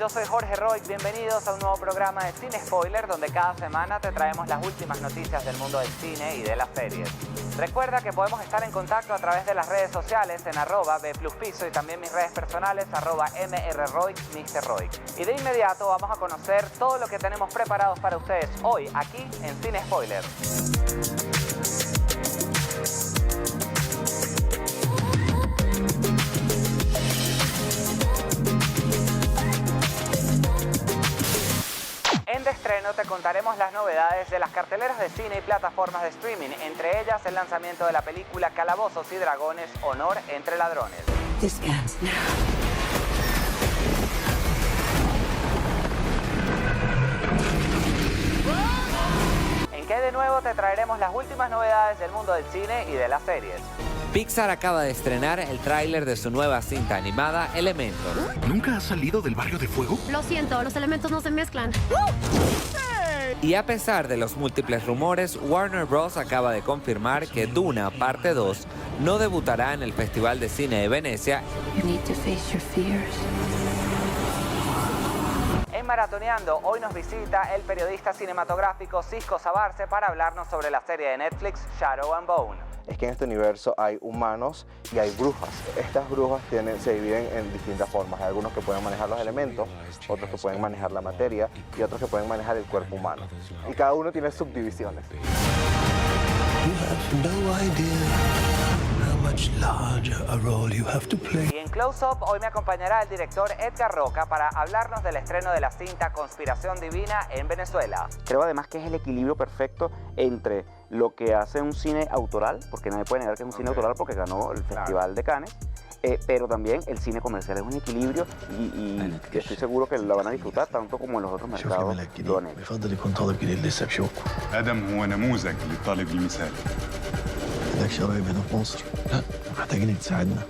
Yo soy Jorge Roig, bienvenidos a un nuevo programa de Cine Spoiler, donde cada semana te traemos las últimas noticias del mundo del cine y de las series. Recuerda que podemos estar en contacto a través de las redes sociales en @B+Piso y también mis redes personales @MRRoig, Mr. Roig. Y de inmediato vamos a conocer todo lo que tenemos preparados para ustedes hoy aquí en Cine Spoiler. En De Estreno te contaremos las novedades de las carteleras de cine y plataformas de streaming, entre ellas el lanzamiento de la película Calabozos y Dragones, Honor entre Ladrones. This ends now. En Que de Nuevo te traeremos las últimas novedades del mundo del cine y de las series. Pixar acaba de estrenar el tráiler de su nueva cinta animada Elementos. ¿Nunca has salido del barrio de fuego? Lo siento, los elementos no se mezclan. Y a pesar de los múltiples rumores, Warner Bros. Acaba de confirmar que Duna Parte 2 no debutará en el Festival de Cine de Venecia. You need to face your fears. En Maratoneando, hoy nos visita el periodista cinematográfico Cisco Sabarce para hablarnos sobre la serie de Netflix Shadow and Bone. Es que en este universo hay humanos y hay brujas. Estas brujas se dividen en distintas formas. Hay algunos que pueden manejar los elementos, otros que pueden manejar la materia y otros que pueden manejar el cuerpo humano. Y cada uno tiene subdivisiones. Y en Close Up, hoy me acompañará el director Edgar Roca para hablarnos del estreno de la cinta Conspiración Divina en Venezuela. Creo además que es el equilibrio perfecto entre lo que hace un cine autoral, porque nadie puede negar que es un cine autoral porque ganó el Festival de Cannes, pero también el cine comercial es un equilibrio y estoy seguro que lo van a disfrutar tanto como en los otros mercados lo han hecho. آدم هو نموذج للطالب المثالي. بدك شرايب هنا في مصر؟ لا، محتاجين تساعدنا.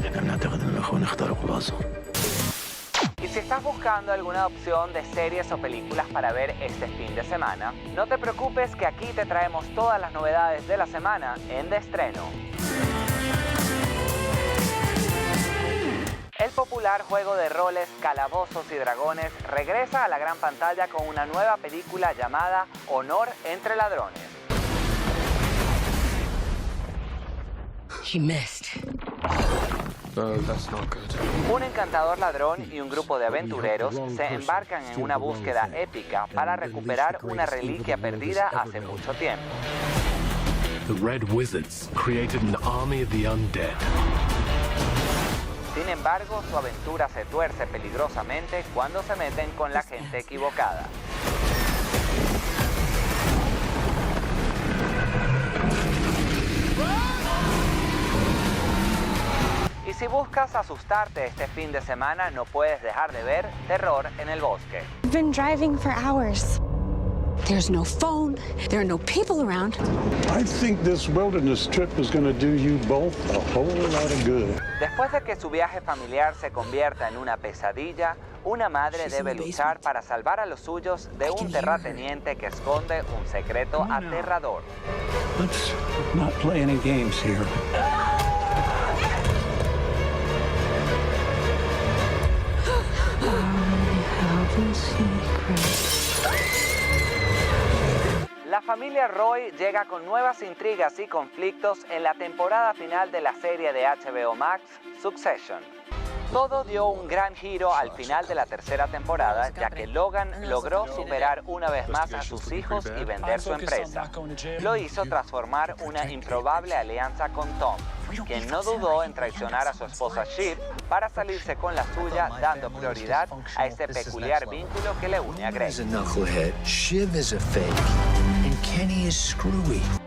احنا بنعتقد ان الاخوان اخترقوا الازهر. Y si estás buscando alguna opción de series o películas para ver este fin de semana, no te preocupes que aquí te traemos todas las novedades de la semana en De Estreno. El popular juego de roles Calabozos y Dragones regresa a la gran pantalla con una nueva película llamada Honor entre Ladrones. He missed. Un encantador ladrón y un grupo de aventureros se embarcan en una búsqueda épica para recuperar una reliquia perdida hace mucho tiempo. The Red Wizards created an army of the undead. Sin embargo, su aventura se tuerce peligrosamente cuando se meten con la gente equivocada. Y si buscas asustarte este fin de semana, no puedes dejar de ver Terror en el Bosque. I've been driving for hours. There's no phone. There are no people around. I think this wilderness trip is going to do you both a whole lot of good. Después de que su viaje familiar se convierta en una pesadilla, una madre debe luchar para salvar a los suyos de un terrateniente que esconde un secreto aterrador. Let's not play any games here. La familia Roy llega con nuevas intrigas y conflictos en la temporada final de la serie de HBO Max, Succession. Todo dio un gran giro al final de la tercera temporada, ya que Logan logró superar una vez más a sus hijos y vender su empresa. Lo hizo tras formar una improbable alianza con Tom, quien no dudó en traicionar a su esposa Shiv para salirse con la suya, dando prioridad a ese peculiar vínculo que le une a Grace.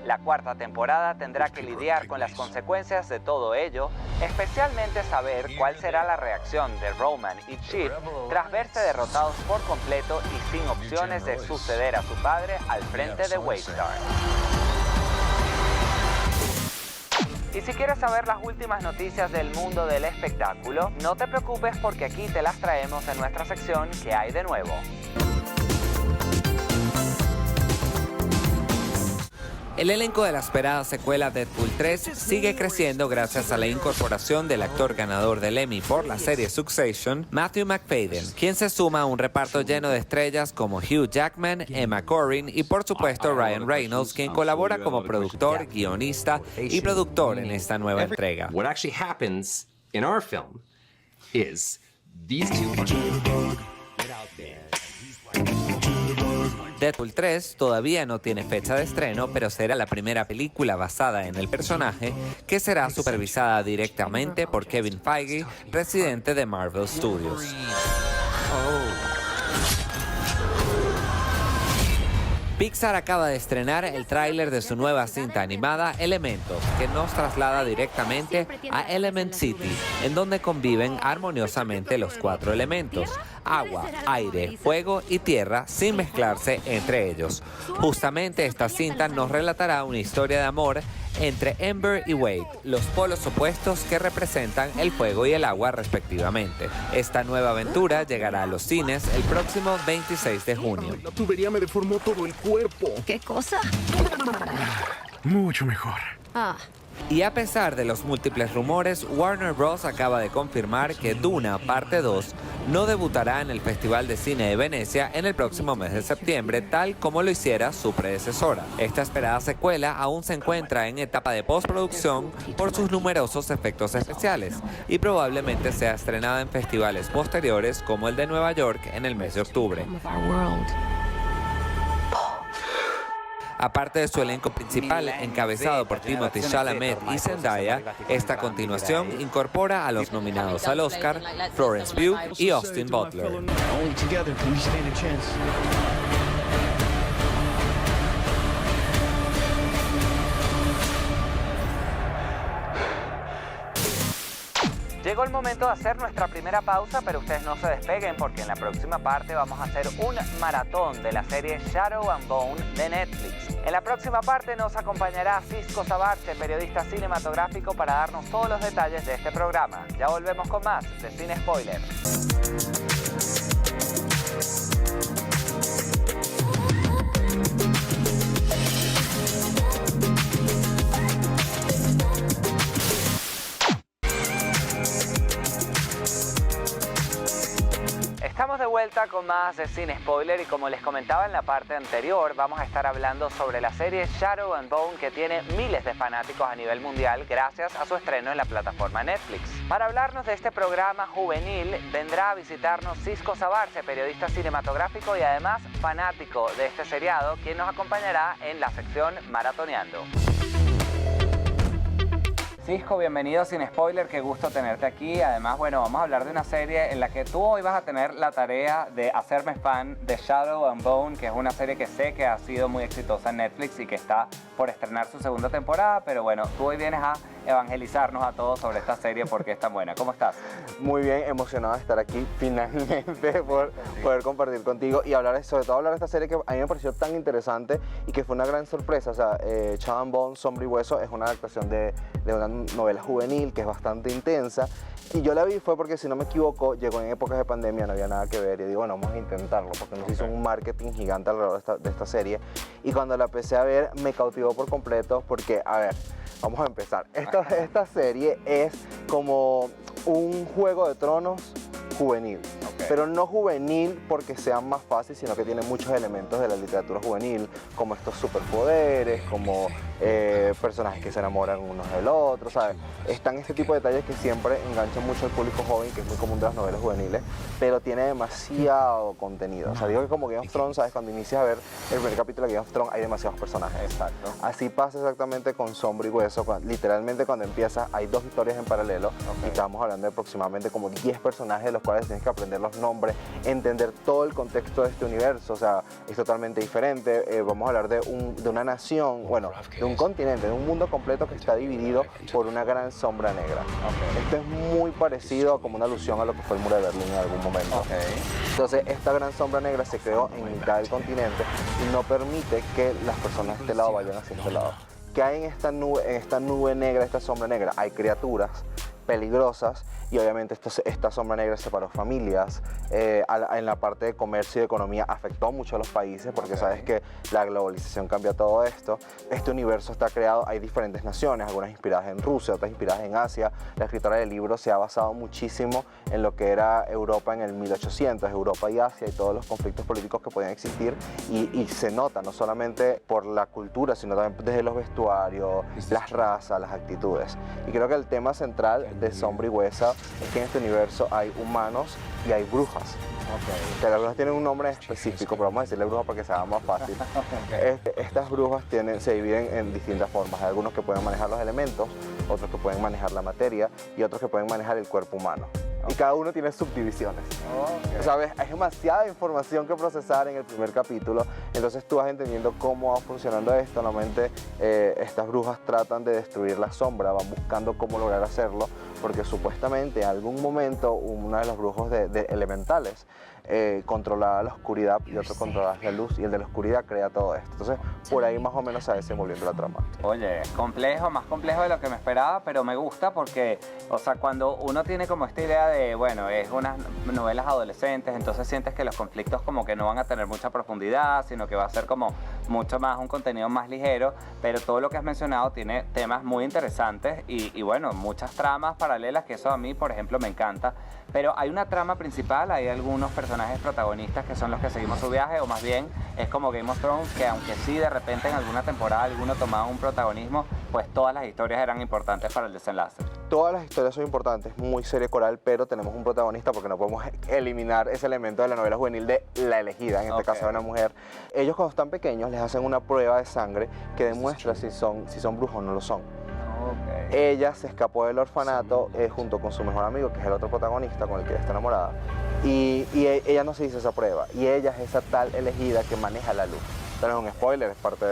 La cuarta temporada tendrá que lidiar con las consecuencias de todo ello, especialmente saber cuál será la reacción de Roman y Shiv tras verse derrotados por completo y sin opciones de suceder a su padre al frente de Waystar. Y si quieres saber las últimas noticias del mundo del espectáculo, no te preocupes porque aquí te las traemos en nuestra sección ¿Qué hay de nuevo? El elenco de la esperada secuela Deadpool 3 sigue creciendo gracias a la incorporación del actor ganador del Emmy por la serie Succession, Matthew Macfadyen, quien se suma a un reparto lleno de estrellas como Hugh Jackman, Emma Corrin y por supuesto Ryan Reynolds, quien colabora como productor, guionista y productor en esta nueva entrega. What actually happens in our film is these two Deadpool 3 todavía no tiene fecha de estreno, pero será la primera película basada en el personaje que será supervisada directamente por Kevin Feige, presidente de Marvel Studios. Pixar acaba de estrenar el tráiler de su nueva cinta animada Elementos, que nos traslada directamente a Element City, en donde conviven armoniosamente los 4 elementos: agua, aire, fuego y tierra, sin mezclarse entre ellos. Justamente esta cinta nos relatará una historia de amor entre Ember y Wade, los polos opuestos que representan el fuego y el agua respectivamente. Esta nueva aventura llegará a los cines el próximo 26 de junio. La tubería me deformó todo el cuerpo. ¿Qué cosa? Mucho mejor. Y a pesar de los múltiples rumores, Warner Bros. Acaba de confirmar que Duna Parte 2 no debutará en el Festival de Cine de Venecia en el próximo mes de septiembre, tal como lo hiciera su predecesora. Esta esperada secuela aún se encuentra en etapa de postproducción por sus numerosos efectos especiales y probablemente sea estrenada en festivales posteriores como el de Nueva York en el mes de octubre. Aparte de su elenco principal, encabezado por Timothée Chalamet y Zendaya, esta continuación incorpora a los nominados al Oscar, Florence Pugh y Austin Butler. Llegó el momento de hacer nuestra primera pausa, pero ustedes no se despeguen porque en la próxima parte vamos a hacer un maratón de la serie Shadow and Bone de Netflix. En la próxima parte nos acompañará Cisco Sabarce, periodista cinematográfico, para darnos todos los detalles de este programa. Ya volvemos con más de Cine Spoiler. Estamos de vuelta con más de Cine Spoiler y como les comentaba en la parte anterior, vamos a estar hablando sobre la serie Shadow and Bone, que tiene miles de fanáticos a nivel mundial gracias a su estreno en la plataforma Netflix. Para hablarnos de este programa juvenil vendrá a visitarnos Cisco Sabarce, periodista cinematográfico y además fanático de este seriado, quien nos acompañará en la sección Maratoneando. Cisco, bienvenido a Sin Spoiler, qué gusto tenerte aquí. Además, bueno, vamos a hablar de una serie en la que tú hoy vas a tener la tarea de hacerme fan de Shadow and Bone, que es una serie que sé que ha sido muy exitosa en Netflix y que está por estrenar su segunda temporada, pero bueno, tú hoy vienes a evangelizarnos a todos sobre esta serie porque es tan buena. ¿Cómo estás? Muy bien, emocionado de estar aquí finalmente por poder compartir contigo y hablar, sobre todo hablar de esta serie que a mí me pareció tan interesante y que fue una gran sorpresa. O sea, Shadow and Bone, Sombra y Hueso es una adaptación de una novela juvenil que es bastante intensa y yo la vi fue porque, si no me equivoco, llegó en épocas de pandemia, no había nada que ver y digo, bueno, vamos a intentarlo porque nos hizo un marketing gigante alrededor de esta serie y cuando la empecé a ver me cautivó por completo porque, a ver, vamos a empezar. Esta serie es como un Juego de Tronos juvenil, pero no juvenil porque sea más fácil, sino que tiene muchos elementos de la literatura juvenil, como estos superpoderes, como personajes que se enamoran unos del otro, ¿sabes? Están este tipo de detalles que siempre enganchan mucho al público joven, que es muy común de las novelas juveniles, pero tiene demasiado contenido. O sea, digo que como Game of Thrones, ¿sabes? Cuando inicias a ver el primer capítulo de Game of Thrones hay demasiados personajes. Exacto. Así pasa exactamente con Sombra y Hueso. Literalmente cuando empiezas hay 2 historias en paralelo y estamos hablando de aproximadamente como 10 personajes de los cuales tienes que aprender los nombres, entender todo el contexto de este universo. O sea, es totalmente diferente. Vamos a hablar de una nación, bueno, de un continente, de un mundo completo que está dividido por una gran sombra negra. Esto es muy parecido a como una alusión a lo que fue el muro de Berlín en algún momento. Entonces, esta gran sombra negra se creó en mitad del continente y no permite que las personas de este lado vayan hacia este lado. ¿Qué hay en esta nube negra, esta sombra negra? Hay criaturas peligrosas y obviamente esta sombra negra separó familias. En la parte de comercio y de economía afectó mucho a los países porque sabes que la globalización cambia todo esto. Este universo está creado, hay diferentes naciones, algunas inspiradas en Rusia, otras inspiradas en Asia. La escritora del libro se ha basado muchísimo en lo que era Europa en el 1800, Europa y Asia y todos los conflictos políticos que podían existir y se nota no solamente por la cultura, sino también desde los vestuarios, las razas, las actitudes. Y creo que el tema central de Sombra y Huesa es que en este universo hay humanos y hay brujas. Que las brujas tienen un nombre específico, pero vamos a decirle brujas para que se haga más fácil. Estas brujas se dividen en distintas formas. Hay algunos que pueden manejar los elementos, otros que pueden manejar la materia y otros que pueden manejar el cuerpo humano. Y cada uno tiene subdivisiones. ¿Sabes? Hay demasiada información que procesar en el primer capítulo, entonces tú vas entendiendo cómo va funcionando esto. Normalmente estas brujas tratan de destruir la sombra, van buscando cómo lograr hacerlo, porque supuestamente en algún momento uno de los brujos de elementales controlaba la oscuridad y otro controlaba la luz, y el de la oscuridad crea todo esto. Entonces por ahí más o menos se va desenvolviendo la trama. Oye, complejo, más complejo de lo que me esperaba, pero me gusta porque, o sea, cuando uno tiene como esta idea de, bueno, es unas novelas adolescentes, entonces sientes que los conflictos como que no van a tener mucha profundidad, sino que va a ser como mucho más un contenido más ligero, pero todo lo que has mencionado tiene temas muy interesantes y bueno, muchas tramas paralelas, que eso a mí, por ejemplo, me encanta. Pero hay una trama principal, hay algunos personajes protagonistas que son los que seguimos su viaje, o más bien es como Game of Thrones, que aunque sí de repente en alguna temporada alguno tomaba un protagonismo, pues todas las historias eran importantes para el desenlace. Todas las historias son importantes, muy serie coral, pero tenemos un protagonista porque no podemos eliminar ese elemento de la novela juvenil de la elegida, en este caso de una mujer. Ellos cuando están pequeños les hacen una prueba de sangre que demuestra si son brujos o no lo son. Ella se escapó del orfanato junto con su mejor amigo, que es el otro protagonista con el que ella está enamorada, y ella no se hizo esa prueba, y ella es esa tal elegida que maneja la luz. Esto no es un spoiler, es parte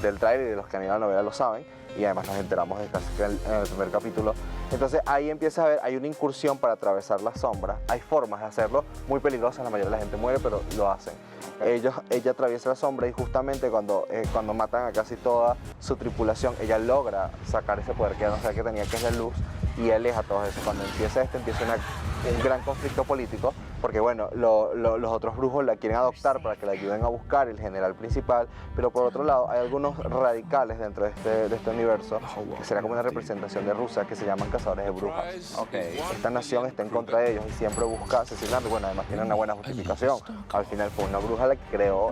del trailer y de los que han ido a la novela lo saben, y además nos enteramos de casi que en el primer capítulo. Entonces ahí empieza a ver, hay una incursión para atravesar la sombra, hay formas de hacerlo, muy peligrosas, la mayoría de la gente muere, pero lo hacen. Ella atraviesa la sombra y justamente cuando matan a casi toda su tripulación, ella logra sacar ese poder que ella no sabía que tenía, que es la luz, y aleja a todos eso. Cuando empieza un gran conflicto político, porque bueno, los otros brujos la quieren adoptar para que la ayuden a buscar el general principal, pero por otro lado hay algunos radicales dentro de este universo, que será como una representación de Rusia, que se llaman cazadores de brujas. Esta nación está en contra de ellos y siempre busca asesinarlos. Bueno, además tiene una buena justificación. Al final fue una bruja la que creó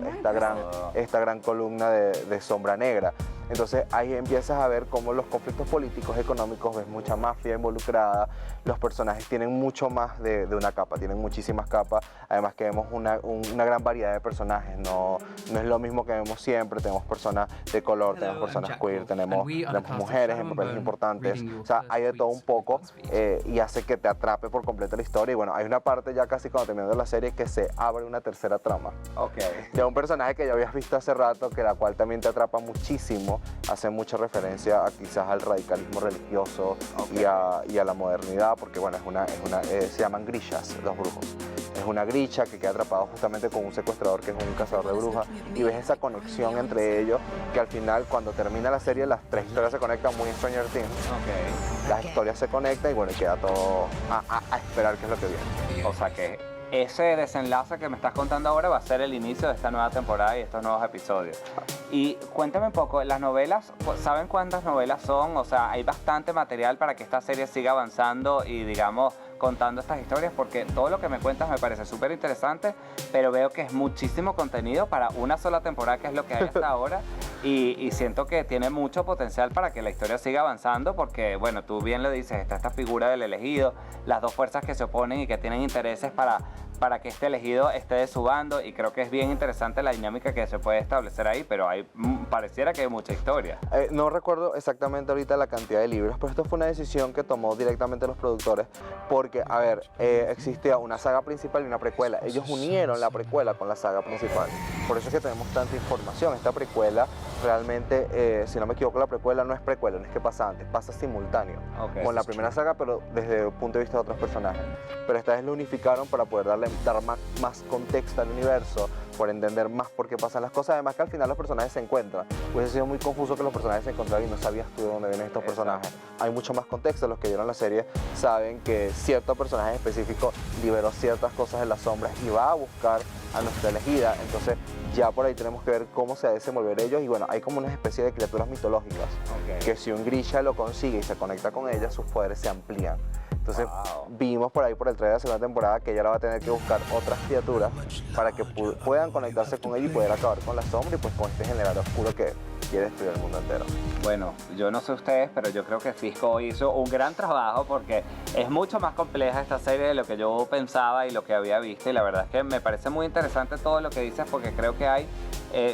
esta gran columna de sombra negra. Entonces ahí empiezas a ver cómo los conflictos políticos, económicos, ves mucha mafia involucrada, los personajes tienen mucho más de una capa, tienen muchísimas capas, además que vemos una gran variedad de personajes, no es lo mismo que vemos siempre, tenemos personas de color, tenemos personas queer, tenemos mujeres en papeles importantes, o sea, hay de todo un poco y hace que te atrape por completo la historia. Y bueno, hay una parte ya casi cuando terminando la serie que se abre una tercera trama. De un personaje que ya habías visto hace rato, que la cual también te atrapa muchísimo, hace mucha referencia a quizás al radicalismo religioso y a la modernidad, porque bueno, se llaman grishas, los brujos. Es una grisha que queda atrapado justamente con un secuestrador que es un cazador de brujas, y ves esa conexión entre ellos, que al final cuando termina la serie las tres historias se conectan, muy en Stranger Things. Las historias se conectan y bueno, queda todo a esperar qué es lo que viene. O sea que ese desenlace que me estás contando ahora va a ser el inicio de esta nueva temporada y estos nuevos episodios. Y cuéntame un poco, las novelas, ¿saben cuántas novelas son? O sea, hay bastante material para que esta serie siga avanzando y, digamos, contando estas historias, porque todo lo que me cuentas me parece súper interesante, pero veo que es muchísimo contenido para una sola temporada, que es lo que hay hasta ahora, y siento que tiene mucho potencial para que la historia siga avanzando, porque, bueno, tú bien lo dices, está esta figura del elegido, las dos fuerzas que se oponen y que tienen intereses para que este elegido esté de su bando, y creo que es bien interesante la dinámica que se puede establecer ahí, pero pareciera que hay mucha historia. No recuerdo exactamente ahorita la cantidad de libros, pero esto fue una decisión que tomó directamente los productores, porque, a ver, existía una saga principal y una precuela. Ellos unieron la precuela con la saga principal, por eso es que tenemos tanta información. Esta precuela, realmente, si no me equivoco, la precuela no es precuela, no es que pasa antes, pasa simultáneo, con la primera saga, pero desde el punto de vista de otros personajes. Pero esta vez lo unificaron para poder dar más contexto al universo, por entender más por qué pasan las cosas. Además que al final los personajes se encuentran. Hubiese sido muy confuso que los personajes se encontraran y no sabías tú de dónde vienen estos personajes. Hay mucho más contexto. Los que vieron la serie saben que cierto personaje específico liberó ciertas cosas en las sombras y va a buscar a nuestra elegida. Entonces ya por ahí tenemos que ver cómo se desenvolver ellos. Y bueno, hay como una especie de criaturas mitológicas que si un Grisha lo consigue y se conecta con ellas, sus poderes se amplían. Entonces vimos por ahí por el trailer de la segunda temporada que ella ahora va a tener que buscar otras criaturas para que puedan conectarse con ella y poder acabar con la sombra y pues con este generador oscuro que quiere destruir el mundo entero. Bueno, yo no sé ustedes, pero yo creo que Cisco hizo un gran trabajo porque es mucho más compleja esta serie de lo que yo pensaba y lo que había visto, y la verdad es que me parece muy interesante todo lo que dices porque creo que hay,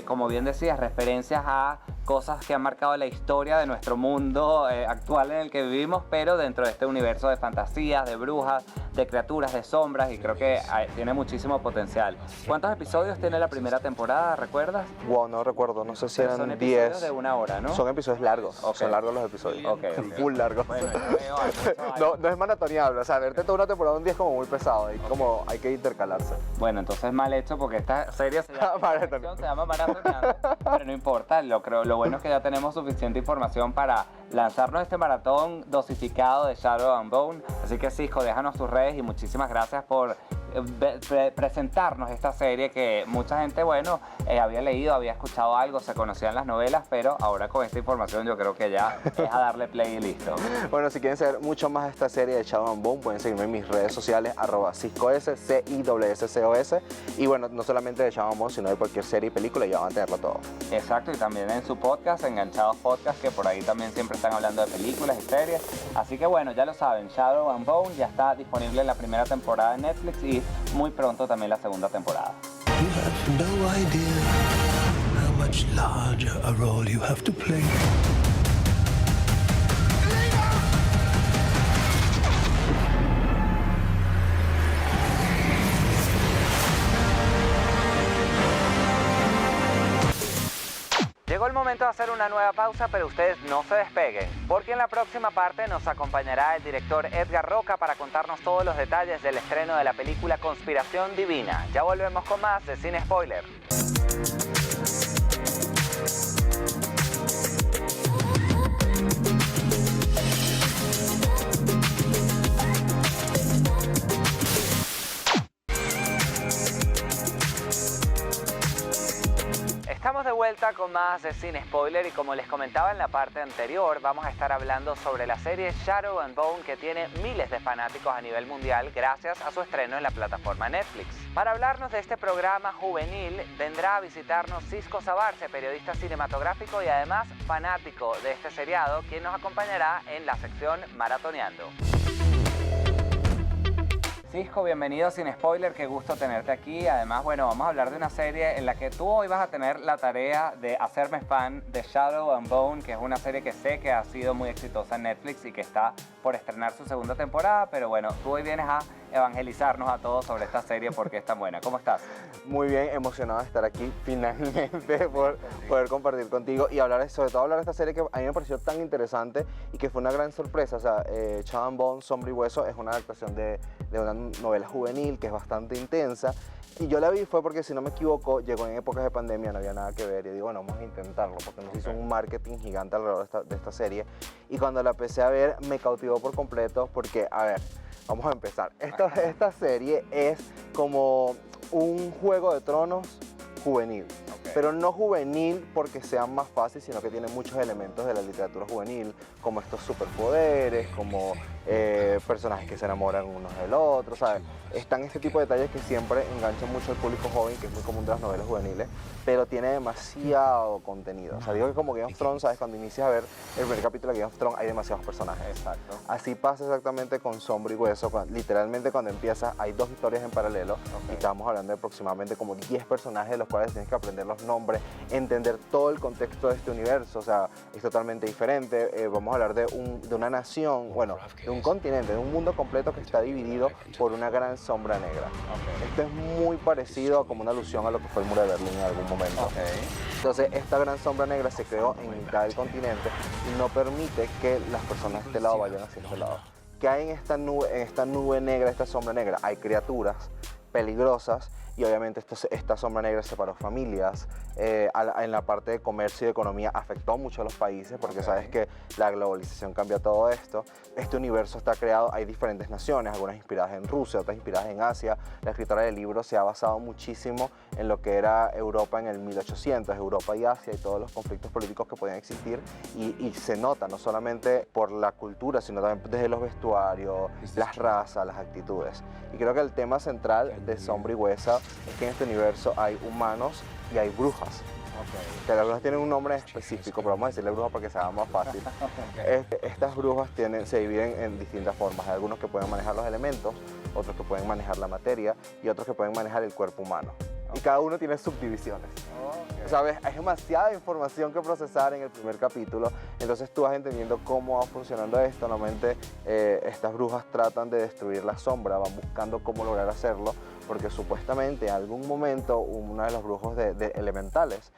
como bien decías, referencias a cosas que han marcado la historia de nuestro mundo actual en el que vivimos, pero dentro de este universo de fantasías, de brujas, de criaturas, de sombras, y creo que tiene muchísimo potencial. ¿Cuántos episodios tiene la primera temporada, recuerdas? Wow, no recuerdo, no sé si eran 10. Son episodios de 1 hora, ¿no? Son episodios largos, son largos los episodios. Full largos. Bueno, yo no es maratoneable, o sea, verte toda una temporada un día es como muy pesado, y como hay que intercalarse. Bueno, entonces mal hecho porque esta serie se llama Maratoneando, pero no importa, lo bueno es que ya tenemos suficiente información para lanzarnos este maratón dosificado de Shadow and Bone. Así que Cisco, déjanos tus redes y muchísimas gracias por presentarnos esta serie que mucha gente, bueno, había leído, había escuchado algo, se conocían las novelas, pero ahora con esta información yo creo que ya es a darle play y listo. Bueno, si quieren saber mucho más de esta serie de Shadow and Bone, pueden seguirme en mis redes sociales, @CiscoS, CISSCOS, y bueno, no solamente de Shadow and Bone, sino de cualquier serie y película, ya van a tenerlo todo. Exacto, y también en su podcast, Enganchados Podcast, que por ahí también siempre están hablando de películas y series. Así que bueno, ya lo saben, Shadow and Bone ya está disponible en la primera temporada de Netflix y muy pronto también la segunda temporada. You have no idea how much larger a role you have to play. Llegó el momento de hacer una nueva pausa, pero ustedes no se despeguen, porque en la próxima parte nos acompañará el director Edgar Roca para contarnos todos los detalles del estreno de la película Conspiración Divina. Ya volvemos con más de Cine Spoiler. Estamos de vuelta con más de Cine Spoiler y como les comentaba en la parte anterior, vamos a estar hablando sobre la serie Shadow and Bone que tiene miles de fanáticos a nivel mundial gracias a su estreno en la plataforma Netflix. Para hablarnos de este programa juvenil vendrá a visitarnos Cisco Sabarce, periodista cinematográfico y además fanático de este seriado, quien nos acompañará en la sección Maratoneando. Cisco, bienvenido a Sin Spoiler, qué gusto tenerte aquí. Además, bueno, vamos a hablar de una serie en la que tú hoy vas a tener la tarea de hacerme fan de Shadow and Bone, que es una serie que sé que ha sido muy exitosa en Netflix y que está por estrenar su segunda temporada, pero bueno, tú hoy vienes a evangelizarnos a todos sobre esta serie porque es tan buena. ¿Cómo estás? Muy bien, emocionado de estar aquí finalmente por poder compartir contigo y hablar, sobre todo hablar de esta serie que a mí me pareció tan interesante y que fue una gran sorpresa. O sea, Shadow and Bone, Sombra y Hueso es una adaptación de una novela juvenil que es bastante intensa. Y yo la vi fue porque, si no me equivoco, llegó en épocas de pandemia, no había nada que ver. Y digo, bueno, vamos a intentarlo, porque nos hizo un marketing gigante alrededor de esta serie. Y cuando la empecé a ver, me cautivó por completo, porque, a ver, vamos a empezar. Esta serie es como un Juego de Tronos juvenil. Pero no juvenil porque sea más fácil, sino que tiene muchos elementos de la literatura juvenil, como estos superpoderes, como personajes que se enamoran unos del otro, ¿sabes? Están este tipo de detalles que siempre enganchan mucho al público joven, que es muy común de las novelas juveniles, pero tiene demasiado contenido. O sea, digo que como Game of Thrones, ¿sabes? Cuando inicias a ver el primer capítulo de Game of Thrones hay demasiados personajes. Exacto. Así pasa exactamente con Sombra y Hueso. Literalmente cuando empiezas hay dos historias en paralelo y estamos hablando de aproximadamente como 10 personajes de los cuales tienes que aprender los nombres, entender todo el contexto de este universo. O sea, es totalmente diferente. Vamos a hablar de una nación, bueno, de un continente, de un mundo completo que está dividido por una gran sombra negra. Esto es muy parecido a como una alusión a lo que fue el muro de Berlín en algún momento. Entonces, esta gran sombra negra se creó en mitad del continente y no permite que las personas de este lado vayan hacia este lado. ¿Qué hay en esta nube negra, esta sombra negra? Hay criaturas peligrosas, y obviamente esta sombra negra separó familias. En la parte de comercio y de economía afectó mucho a los países, porque sabes que la globalización cambia todo esto. Este universo está creado, hay diferentes naciones, algunas inspiradas en Rusia, otras inspiradas en Asia. La escritora del libro se ha basado muchísimo en lo que era Europa en el 1800, Europa y Asia, y todos los conflictos políticos que podían existir, y se nota no solamente por la cultura, sino también desde los vestuarios, las razas, las actitudes. Y creo que el tema central de Sombra y Huesa es que en este universo hay humanos y hay brujas. Que las brujas tienen un nombre específico, pero vamos a decirle brujas para que se haga más fácil. Estas brujas se dividen en distintas formas. Hay algunos que pueden manejar los elementos, otros que pueden manejar la materia y otros que pueden manejar el cuerpo humano. Y cada uno tiene subdivisiones. ¿Sabes? Hay demasiada información que procesar en el primer capítulo, entonces tú vas entendiendo cómo va funcionando esto. Normalmente estas brujas tratan de destruir la sombra, van buscando cómo lograr hacerlo, porque supuestamente en algún momento uno de los brujos de elementales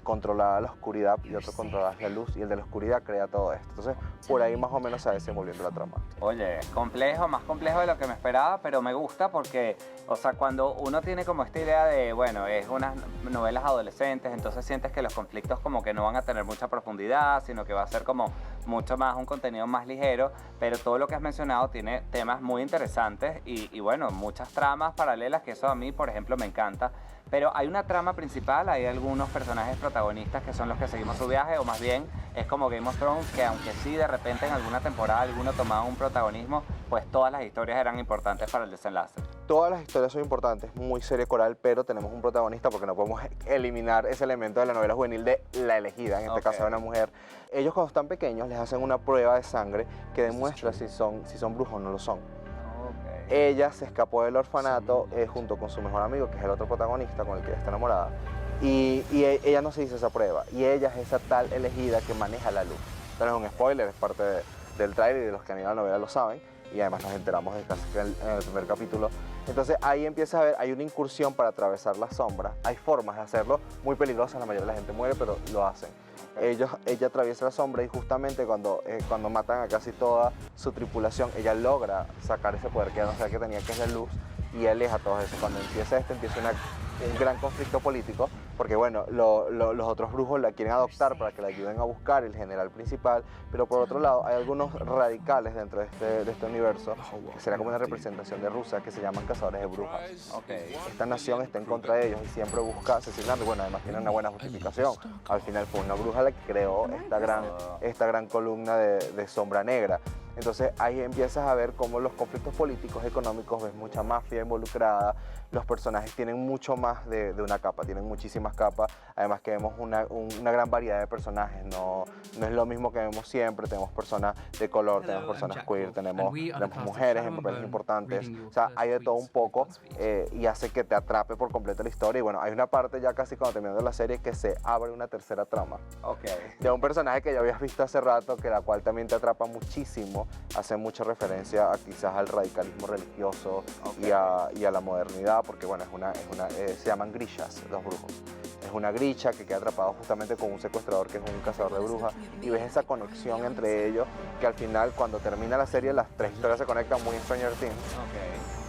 controlaba la oscuridad y otro controlaba la luz, y el de la oscuridad crea todo esto. Entonces por ahí más o menos se va desenvolviendo la trama. Oye, complejo, más complejo de lo que me esperaba, pero me gusta porque, o sea, cuando uno tiene como esta idea de, bueno, es unas novelas adolescentes, entonces sientes que los conflictos como que no van a tener mucha profundidad, sino que va a ser como mucho más un contenido más ligero, pero todo lo que has mencionado tiene temas muy interesantes y bueno, muchas tramas paralelas, que eso a mí, por ejemplo, me encanta. Pero hay una trama principal, hay algunos personajes protagonistas que son los que seguimos su viaje, o más bien es como Game of Thrones, que aunque sí de repente en alguna temporada alguno tomaba un protagonismo, pues todas las historias eran importantes para el desenlace. Todas las historias son importantes, muy serie coral, pero tenemos un protagonista porque no podemos eliminar ese elemento de la novela juvenil de la elegida, en este caso de una mujer. Ellos cuando están pequeños les hacen una prueba de sangre que demuestra si son brujos o no lo son. Ella se escapó del orfanato junto con su mejor amigo, que es el otro protagonista con el que ella está enamorada, y ella no se hizo esa prueba, y ella es esa tal elegida que maneja la luz. Esto no es un spoiler, es parte del trailer, y de los que han ido a la novela lo saben, y además nos enteramos de casi que en el primer capítulo. Entonces ahí empieza a ver, hay una incursión para atravesar la sombra, hay formas de hacerlo, muy peligrosas, la mayoría de la gente muere, pero lo hacen. Ella atraviesa la sombra, y justamente cuando matan a casi toda su tripulación, ella logra sacar ese poder que ella no sabía que tenía, que es la luz, y aleja a todos eso. Cuando empieza un gran conflicto político, porque bueno, los otros brujos la quieren adoptar para que la ayuden a buscar el general principal, pero por otro lado hay algunos radicales dentro de este universo, que será como una representación de Rusia, que se llaman cazadores de brujas. Esta nación está en contra de ellos y siempre busca asesinarlos. Bueno, además tiene una buena justificación. Al final fue una bruja la que creó esta gran columna de sombra negra. Entonces ahí empiezas a ver cómo los conflictos políticos, económicos, ves mucha mafia involucrada, los personajes tienen mucho más de una capa, tienen muchísimas capas, además que vemos una gran variedad de personajes, no es lo mismo que vemos siempre, tenemos personas de color, tenemos personas queer, tenemos mujeres en papeles importantes, o sea, hay de todo un poco, y hace que te atrape por completo la historia. Y bueno, hay una parte ya casi cuando terminando la serie que se abre una tercera trama, de un personaje que ya habías visto hace rato, que la cual también te atrapa muchísimo, hace mucha referencia a quizás al radicalismo religioso y a la modernidad, porque bueno, se llaman grishas, los brujos. Es una grisha que queda atrapado justamente con un secuestrador que es un cazador de brujas, y ves esa conexión entre ellos, que al final cuando termina la serie las tres historias se conectan, muy en Stranger Things.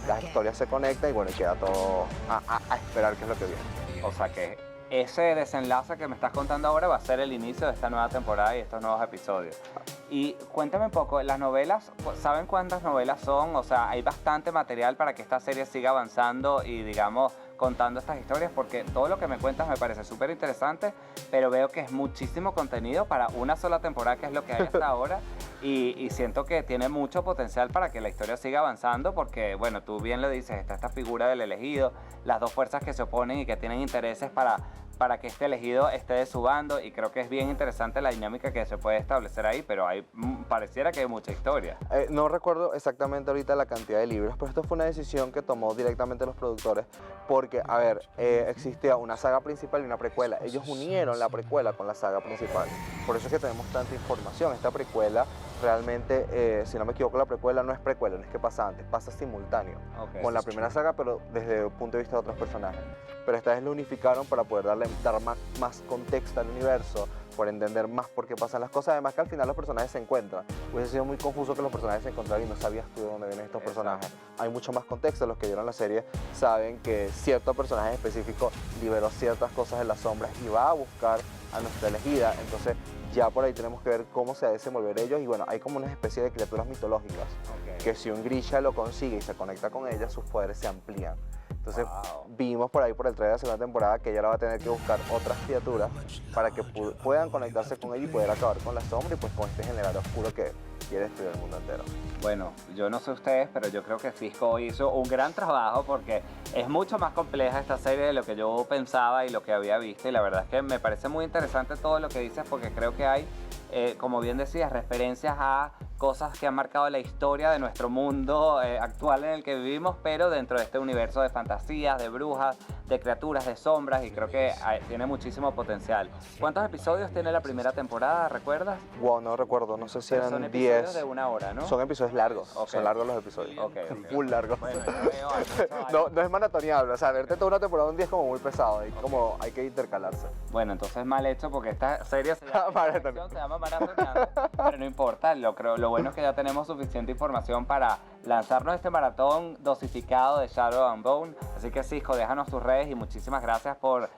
Las historias se conectan y bueno, queda todo a esperar qué es lo que viene. O sea que ese desenlace que me estás contando ahora va a ser el inicio de esta nueva temporada y estos nuevos episodios. Y cuéntame un poco, las novelas, ¿saben cuántas novelas son? O sea, hay bastante material para que esta serie siga avanzando y, digamos, contando estas historias, porque todo lo que me cuentas me parece súper interesante, pero veo que es muchísimo contenido para una sola temporada, que es lo que hay hasta ahora, y siento que tiene mucho potencial para que la historia siga avanzando, porque, bueno, tú bien lo dices, está esta figura del elegido, las dos fuerzas que se oponen y que tienen intereses para que este elegido esté de su bando, y creo que es bien interesante la dinámica que se puede establecer ahí, pero pareciera que hay mucha historia. No recuerdo exactamente ahorita la cantidad de libros, pero esto fue una decisión que tomó directamente los productores, porque, a ver, existía una saga principal y una precuela. Ellos unieron la precuela con la saga principal, por eso es que tenemos tanta información. Esta precuela realmente, si no me equivoco, la precuela no es precuela, no es que pasa antes, pasa simultáneo con la primera saga, pero desde el punto de vista de otros personajes. Pero esta vez lo unificaron para poder dar más contexto al universo, por entender más por qué pasan las cosas. Además que al final los personajes se encuentran. Hubiese sido muy confuso que los personajes se encontraran y no sabías tú de dónde vienen estos personajes. Hay mucho más contexto. Los que vieron la serie saben que cierto personaje específico liberó ciertas cosas en las sombras y va a buscar a nuestra elegida. Entonces ya por ahí tenemos que ver cómo se desenvolver ellos. Y bueno, hay como una especie de criaturas mitológicas que si un Grisha lo consigue y se conecta con ellas, sus poderes se amplían. Entonces vimos por ahí por el trailer de la segunda temporada que ella ahora va a tener que buscar otras criaturas para que puedan conectarse con ella y poder acabar con la sombra y pues con este generador oscuro que quiere destruir el mundo entero. Bueno, yo no sé ustedes, pero yo creo que Cisco hizo un gran trabajo porque es mucho más compleja esta serie de lo que yo pensaba y lo que había visto, y la verdad es que me parece muy interesante todo lo que dices porque creo que hay, como bien decías, referencias a cosas que han marcado la historia de nuestro mundo actual en el que vivimos, pero dentro de este universo de fantasías, de brujas, de criaturas, de sombras, y creo que tiene muchísimo potencial. ¿Cuántos episodios tiene la primera temporada, recuerdas? Wow, no recuerdo, no sé si Pero eran son episodios 10. de 1 hora, ¿no? Son episodios largos, son largos los episodios. Full largos. Bueno, yo veo no es maratoneable, o sea, verte toda una temporada un día es como muy pesado, y como hay que intercalarse. Bueno, entonces mal hecho porque esta serie se llama maratoneando, pero no importa, lo bueno es que ya tenemos suficiente información para lanzarnos este maratón dosificado de Shadow and Bone. Así que Cisco, déjanos tus redes y muchísimas gracias por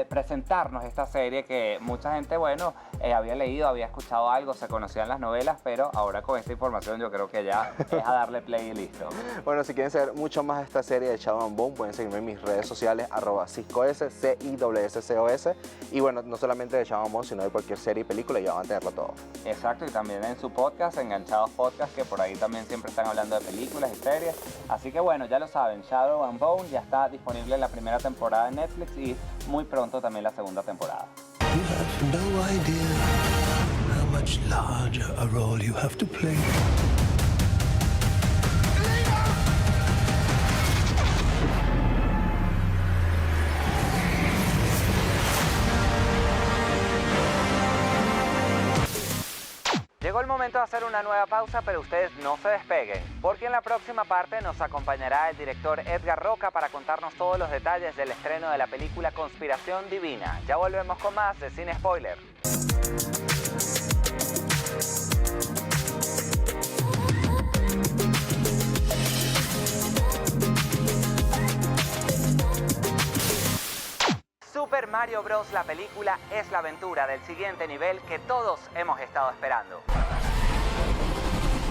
presentarnos esta serie que mucha gente, bueno, había leído, había escuchado algo, se conocían las novelas, pero ahora con esta información yo creo que ya es a darle play y listo. Bueno, si quieren saber mucho más de esta serie de Shadow and Bone, pueden seguirme en mis redes sociales, @CiscoS, CISSCOS. Y bueno, no solamente de Shadow and Bone, sino de cualquier serie y película, y ya van a tenerlo todo. Exacto, y también en su podcast, Enganchados Podcast, que por ahí también siempre están hablando de películas y series. Así que bueno, ya lo saben, Shadow and Bone ya está disponible en la primera temporada de Netflix y muy pronto también la segunda temporada. You have no idea how much larger a role you have to play. Llegó el momento de hacer una nueva pausa, pero ustedes no se despeguen, porque en la próxima parte nos acompañará el director Edgar Roca para contarnos todos los detalles del estreno de la película Conspiración Divina. Ya volvemos con más de Cine Spoiler. Super Mario Bros. La película es la aventura del siguiente nivel que todos hemos estado esperando.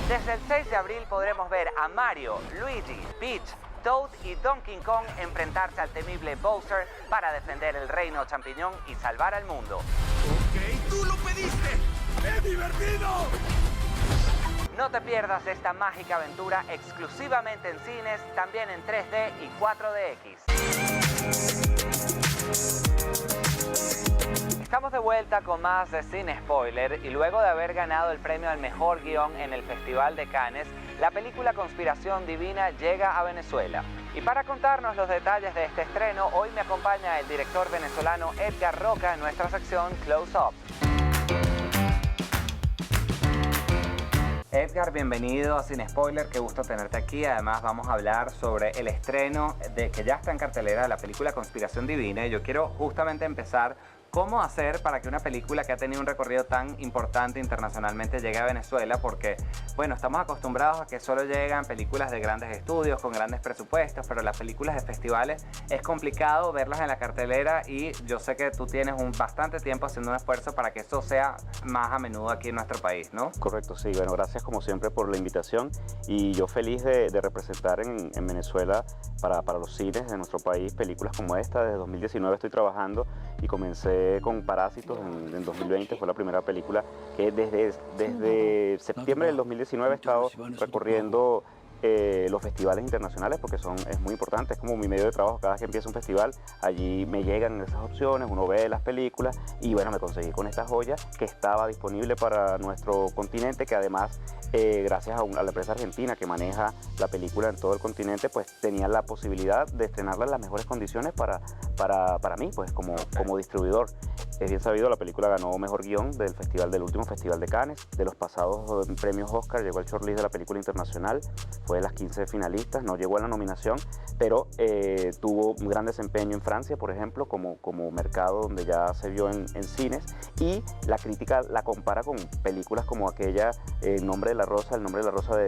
Desde el 6 de abril podremos ver a Mario, Luigi, Peach, Toad y Donkey Kong enfrentarse al temible Bowser para defender el reino champiñón y salvar al mundo. ¡Ok, tú lo pediste! ¡Es divertido! No te pierdas esta mágica aventura exclusivamente en cines, también en 3D y 4DX. Estamos de vuelta con más de Cine Spoiler y luego de haber ganado el premio al mejor guión en el Festival de Cannes, la película Conspiración Divina llega a Venezuela. Y para contarnos los detalles de este estreno, hoy me acompaña el director venezolano Edgar Roca en nuestra sección Close Up. Edgar, bienvenido a Cine Spoiler, qué gusto tenerte aquí. Además vamos a hablar sobre el estreno que ya está en cartelera de la película Conspiración Divina. Y yo quiero justamente empezar cómo hacer para que una película que ha tenido un recorrido tan importante internacionalmente llegue a Venezuela, porque, bueno, estamos acostumbrados a que solo llegan películas de grandes estudios, con grandes presupuestos, pero las películas de festivales es complicado verlas en la cartelera y yo sé que tú tienes bastante tiempo haciendo un esfuerzo para que eso sea más a menudo aquí en nuestro país, ¿no? Correcto, sí. Bueno, gracias como siempre por la invitación y yo feliz de representar en Venezuela para los cines de nuestro país películas como esta. Desde 2019 estoy trabajando y comencé con Parásitos en 2020, fue la primera película que desde septiembre del 2019 he estado recorriendo los festivales internacionales porque es muy importante, es como mi medio de trabajo. Cada vez que empieza un festival, allí me llegan esas opciones, uno ve las películas y bueno, me conseguí con esta joya que estaba disponible para nuestro continente, que además gracias a la empresa argentina que maneja la película en todo el continente, pues tenía la posibilidad de estrenarla en las mejores condiciones para mí, pues como distribuidor. Es bien sabido, la película ganó mejor guión del último Festival de Cannes. De los pasados premios Oscar llegó el shortlist de la película internacional, fue de las 15 finalistas, no llegó a la nominación, pero tuvo un gran desempeño en Francia, por ejemplo, como mercado donde ya se vio en cines, y la crítica la compara con películas como aquella El nombre de la rosa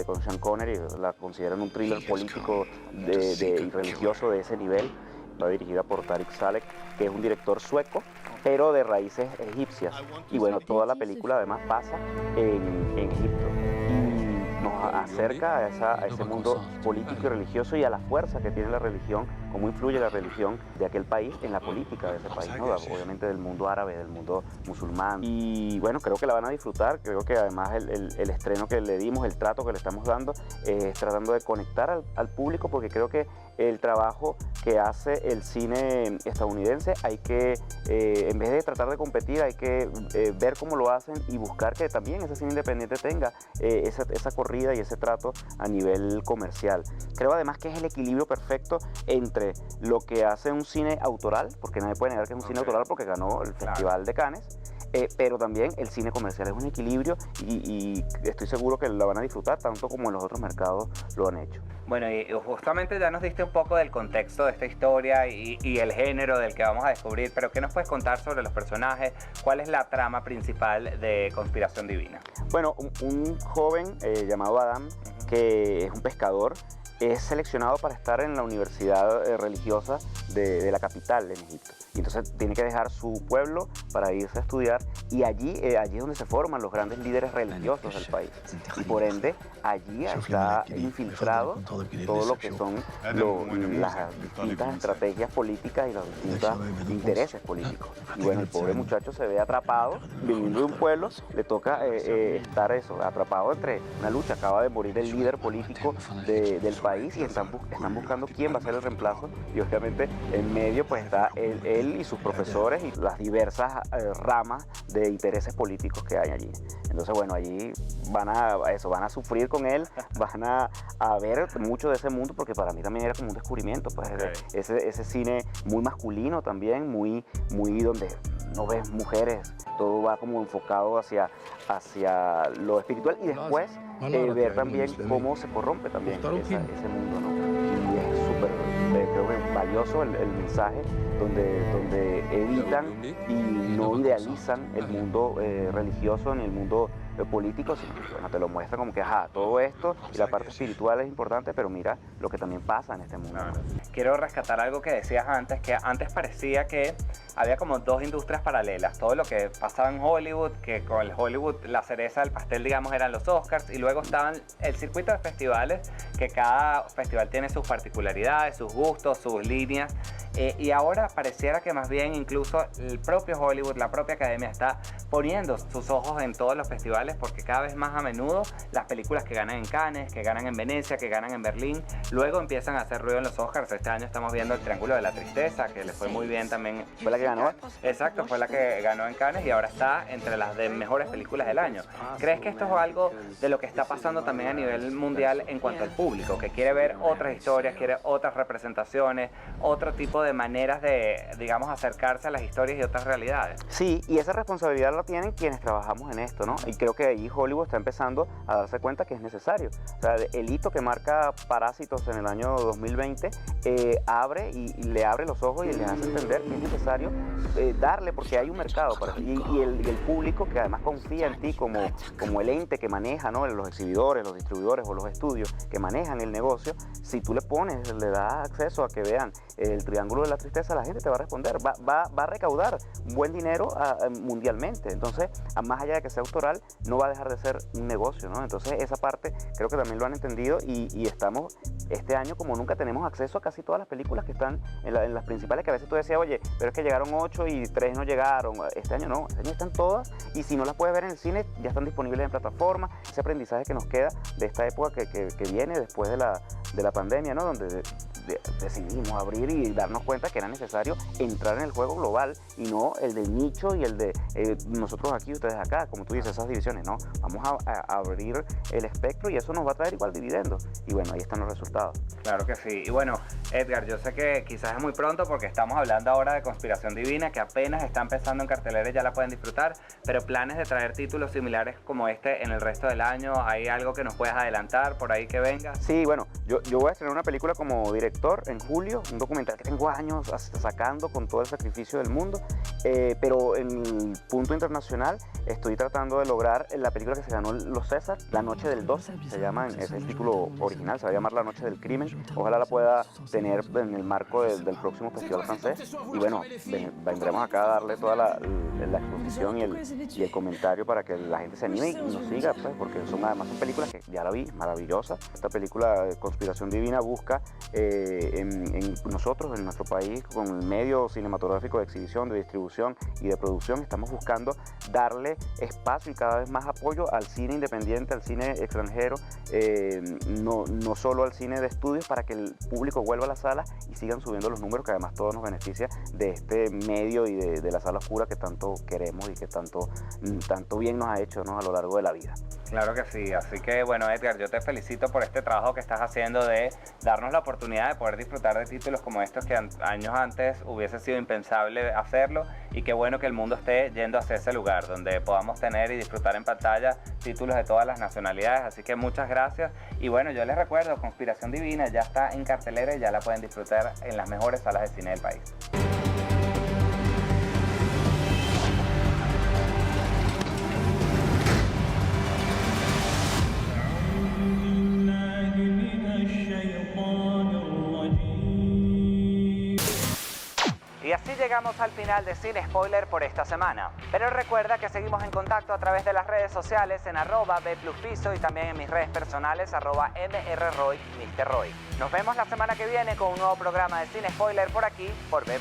con Sean Connery, la consideran un thriller político y religioso de ese nivel. Está dirigida por Tarik Saleh, que es un director sueco, pero de raíces egipcias. Y bueno, toda la película además pasa en Egipto. Y nos acerca a ese mundo político y religioso y a la fuerza que tiene la religión, cómo influye la religión de aquel país en la política de ese país, ¿no? Obviamente del mundo árabe, del mundo musulmán. Y bueno, creo que la van a disfrutar. Creo que además el estreno que le dimos, el trato que le estamos dando, es tratando de conectar al público, porque creo que el trabajo que hace el cine estadounidense hay que, en vez de tratar de competir, hay que ver cómo lo hacen y buscar que también ese cine independiente tenga esa corrida y ese trato a nivel comercial. Creo además que es el equilibrio perfecto entre lo que hace un cine autoral, porque nadie puede negar que es un cine autoral porque ganó el Festival de Cannes, pero también el cine comercial es un equilibrio y estoy seguro que la van a disfrutar tanto como en los otros mercados lo han hecho. Bueno, y justamente ya nos diste un poco del contexto de esta historia y el género del que vamos a descubrir, pero ¿qué nos puedes contar sobre los personajes? ¿Cuál es la trama principal de Conspiración Divina? Bueno, un joven llamado Adam, que es un pescador, es seleccionado para estar en la universidad religiosa de la capital en Egipto. Y entonces tiene que dejar su pueblo para irse a estudiar, y allí es donde se forman los grandes líderes religiosos del país. Y por ende, allí está infiltrado todo lo que son las distintas estrategias políticas y los distintos intereses políticos. Y bueno, el pobre muchacho se ve atrapado, viniendo de un pueblo, le toca estar atrapado entre una lucha. Acaba de morir el líder político del país y están buscando quién va a ser el reemplazo, y obviamente en medio pues está él y sus profesores y las diversas ramas de intereses políticos que hay allí. Entonces bueno, allí van a sufrir con él, van a ver mucho de ese mundo, porque para mí también era como un descubrimiento, pues ese cine muy masculino también, muy donde no ves mujeres, todo va como enfocado hacia lo espiritual, y después ver también cómo se corrompe también ese mundo, ¿no? Y es súper, creo que valioso el mensaje, donde evitan y no idealizan el mundo religioso ni el mundo político, sino que bueno, te lo muestra como que todo esto y la parte espiritual es importante, pero mira lo que también pasa en este mundo, ¿no? Quiero rescatar algo que decías antes, que antes parecía que había como dos industrias paralelas. Todo lo que pasaba en Hollywood, que con el Hollywood la cereza del pastel, digamos, eran los Oscars, y luego estaban el circuito de festivales, que cada festival tiene sus particularidades, sus gustos, sus líneas, y ahora pareciera que más bien incluso el propio Hollywood, la propia academia, está poniendo sus ojos en todos los festivales, porque cada vez más a menudo las películas que ganan en Cannes, que ganan en Venecia, que ganan en Berlín, luego empiezan a hacer ruido en los Oscars. Este año estamos viendo El Triángulo de la Tristeza, que le fue muy bien también. ¿Fue la que ganó? Exacto, fue la que ganó en Cannes y ahora está entre las mejores películas del año. ¿Crees que esto es algo de lo que está pasando también a nivel mundial en cuanto al público, que quiere ver otras historias, quiere otras representaciones, otro tipo de maneras de, digamos, acercarse a las historias y otras realidades? Sí, y esa responsabilidad la tienen quienes trabajamos en esto, ¿no? Y creo que ahí Hollywood está empezando a darse cuenta que es necesario. O sea, el hito que marca Parásitos en el año 2020 abre y le abre los ojos y le hace entender que es necesario darle, porque hay un mercado para eso. Y el público, que además confía en ti como el ente que maneja, ¿no? Los exhibidores, los distribuidores o los estudios que manejan el negocio, si tú le das acceso a que vean El Triángulo de la Tristeza, la gente te va a responder, va a recaudar buen dinero mundialmente. Entonces, más allá de que sea autoral, no va a dejar de ser un negocio, ¿no? Entonces, esa parte creo que también lo han entendido, y estamos, este año como nunca, tenemos acceso a casi todas las películas que están en las principales, que a veces tú decías, oye, pero es que llegaron 8 y 3 no llegaron. Este año no, este año están todas, y si no las puedes ver en el cine, ya están disponibles en plataformas. Ese aprendizaje que nos queda de esta época que viene después de la pandemia, ¿no? Donde decidimos abrir y darnos cuenta que era necesario entrar en el juego global y no el de nicho y el de nosotros aquí, ustedes acá, como tú dices, esas divisiones, ¿no? Vamos a abrir el espectro y eso nos va a traer igual dividendos. Y bueno, ahí están los resultados. Claro que sí. Y bueno, Edgar, yo sé que quizás es muy pronto porque estamos hablando ahora de Conspiración Divina, que apenas está empezando en cartelera y ya la pueden disfrutar, pero planes de traer títulos similares como este en el resto del año, ¿hay algo que nos puedas adelantar por ahí que venga? Sí, bueno, yo voy a estrenar una película como director en julio, un documental que tengo años sacando con todo el sacrificio del mundo, pero en el punto internacional estoy tratando de lograr la película que se ganó los César, La Noche del 12, es el título original, se va a llamar La Noche del Crimen. Ojalá la pueda tener en el marco del próximo festival francés. Y bueno, vendremos acá a darle toda la exposición y el comentario para que la gente se anime y nos siga, pues, porque son películas que ya la vi, maravillosa. Esta película Conspiración Divina busca en nosotros, en nuestro país, con el medio cinematográfico de exhibición, de distribución y de producción, estamos buscando darle espacio y cada vez más apoyo al cine independiente, al cine extranjero, no solo al cine de estudios, para que el público vuelva a la sala y sigan subiendo los números, que además todo nos beneficia de este medio y de la sala oscura que tanto queremos y que tanto bien nos ha hecho, ¿no?, a lo largo de la vida. Claro que sí, así que bueno, Edgar, yo te felicito por este trabajo que estás haciendo de darnos la oportunidad de poder disfrutar de títulos como estos que años antes hubiese sido impensable hacerlo, y qué bueno que el mundo esté yendo hacia ese lugar donde podamos tener y disfrutar en pantalla títulos de todas las nacionalidades, así que muchas gracias. Y bueno, yo les recuerdo, Conspiración Divina ya está en cartelera y ya la pueden disfrutar en las mejores salas de cine del país. Y así llegamos al final de Cine Spoiler por esta semana. Pero recuerda que seguimos en contacto a través de las redes sociales en @BPlusPiso y también en mis redes personales @MRRoy, Mr. Roy. Nos vemos la semana que viene con un nuevo programa de Cine Spoiler por aquí, por B+.